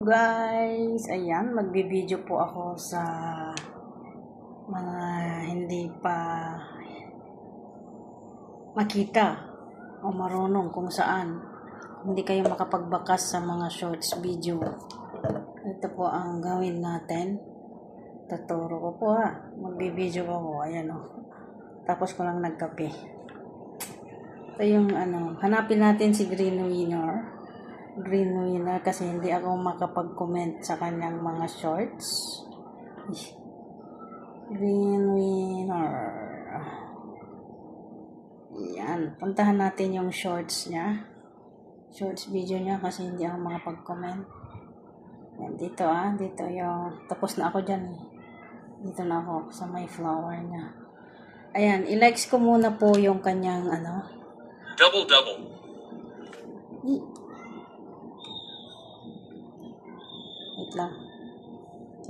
Guys, ayan, magbibideo po ako sa mga hindi pa makita o marunong kung saan hindi kayo makapagbakas sa mga shorts video. Ito po ang gawin natin. Tuturo ko po magbibideo ako, ayan o. Tapos ko lang nagkape. Ito yung hanapin natin si Green Winner kasi hindi ako makapag-comment sa kanyang mga shorts. Green Winner. Yan. Puntahan natin yung shorts niya. Shorts video niya kasi hindi ako makapag-comment. Yan, dito dito yung, tapos na ako dyan. Dito na ako sa may flower niya. Ayan, i-likes ko muna po yung kanyang Double. Wait lang.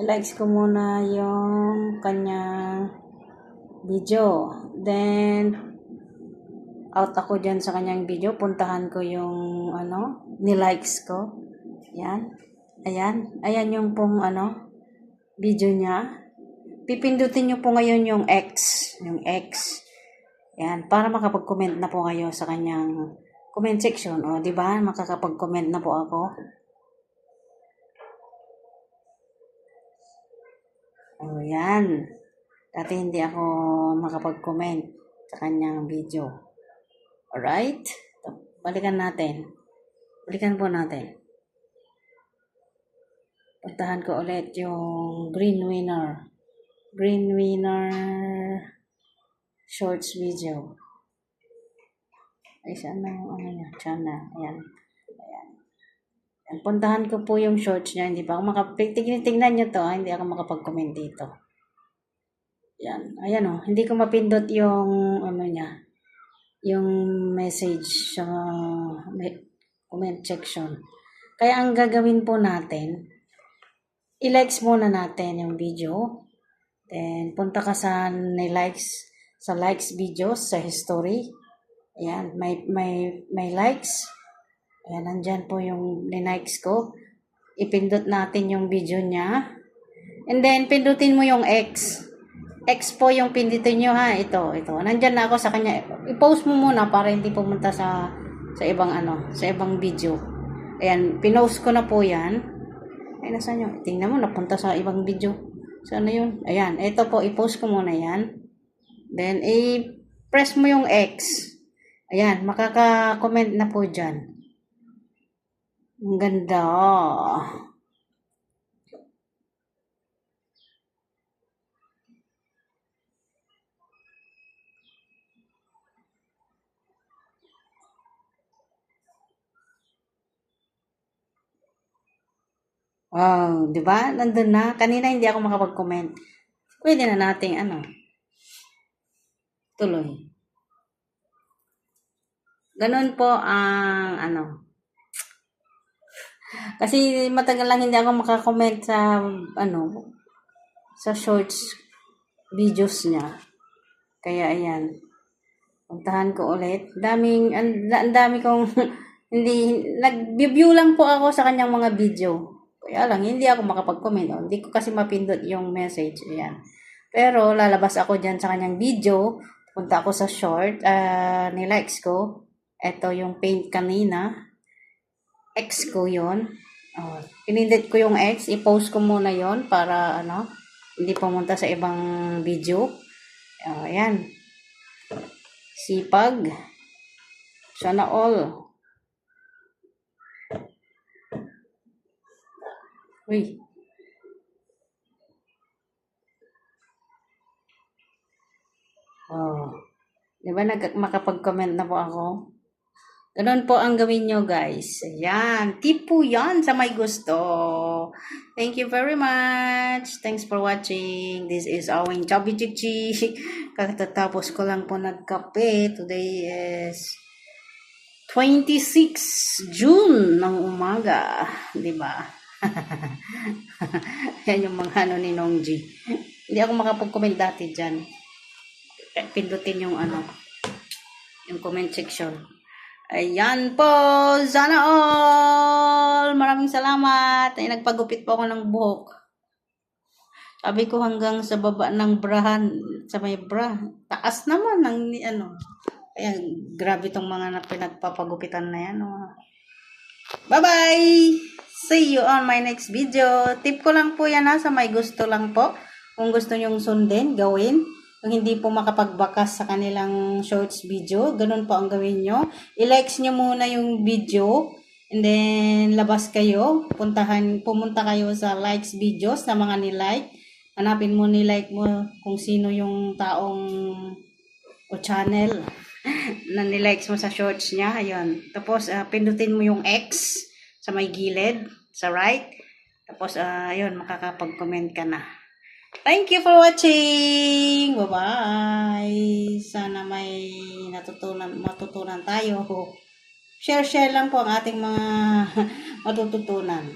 I-likes ko muna yung kanyang video. Then, out ako dyan sa kanyang video. Puntahan ko yung, ni-likes ko. Yan. Ayan yung pong, video niya. Pipindutin nyo po ngayon yung X. Yung X. Yan. Para makapag-comment na po kayo sa kanyang comment section. O, diba? Makakapag-comment na po ako. O, yan. Dati hindi ako makapag-comment sa kanyang video. Alright? Balikan po natin. Puntahan ko ulit yung Green Winner shorts video. Ay, saan na yung niya? Channel. Ayan. Puntahan ko po yung shorts niya. Hindi pa ako tignan nyo to. Hindi ako makapag-comment dito. Yan. Ayan hindi ko mapindot yung niya. Yung message sa comment section. Kaya ang gagawin po natin, i-likes muna natin yung video. Then, punta ka sa likes videos, sa history. Ayan, may likes. Ayan, nandyan po yung likes ko. Ipindot natin yung video niya. And then, pindutin mo yung X. X po yung pindutin nyo Ito. Nandyan na ako sa kanya. I-post mo muna para hindi pumunta sa ibang sa ibang video. Ayan, pinost ko na po yan. Ay, nasa nyo? Tingnan mo, napunta sa ibang video. Saan na yun? Ayan, ito po, i-post ko muna yan. Then, i-press mo yung X. Ayan, makaka-comment na po dyan. Ang ganda. Wow, di ba? Nandun na. Kanina hindi ako makapag-comment. Pwede na nating tuloy. Ganun po ang Kasi matagal lang hindi ako makakomment sa sa shorts videos niya. Kaya ayan. Puntahan ko ulit. Ang dami kong hindi nag-view lang po ako sa kanyang mga video. Kaya lang hindi ako makapag-comment. Hindi ko kasi mapindot yung message. Ayan. Pero lalabas ako diyan sa kanyang video. Punta ako sa short, ni-likes ko. Ito yung paint kanina. X ko yun. Pinindit ko yung X. I-post ko muna yon para hindi pumunta sa ibang video. Ayan. Sipag. Sana all. Uy. Diba makapag-comment na po ako? Ganun po ang gawin nyo, guys. Ayan. Tip po yan sa may gusto. Thank you very much. Thanks for watching. This is Awing Chubby Chichi. Katatapos ko lang po nagkape. Today is 26 June ng umaga. Diba? Yan yung mga ni Nong G. Hindi ako makapag-comment dati dyan. Pindutin yung yung comment section. Ayan po, sana all. Maraming salamat. Ay, nagpagupit po ako ng buhok. Sabi ko hanggang sa baba ng brahan, sa may bra. Taas naman ng ano. Kaya grabe tong mga pinagpapagupitan na yan. Oh. Bye-bye! See you on my next video. Tip ko lang po yan ha, sa may gusto lang po. Kung gusto nyong sundin, gawin. Kung hindi po makapagbakas sa kanilang shorts video, ganun po ang gawin nyo. I-likes nyo muna yung video. And then, labas kayo. Pumunta kayo sa likes videos na mga nilike. Hanapin mo, nilike mo kung sino yung taong o channel na nilikes mo sa shorts niya. Ayun. Tapos, pindutin mo yung X sa may gilid, sa right. Tapos, ayun, makakapag-comment ka na. Thank you for watching! Bye-bye! Sana may matutunan tayo. Share lang po ang ating mga matututunan.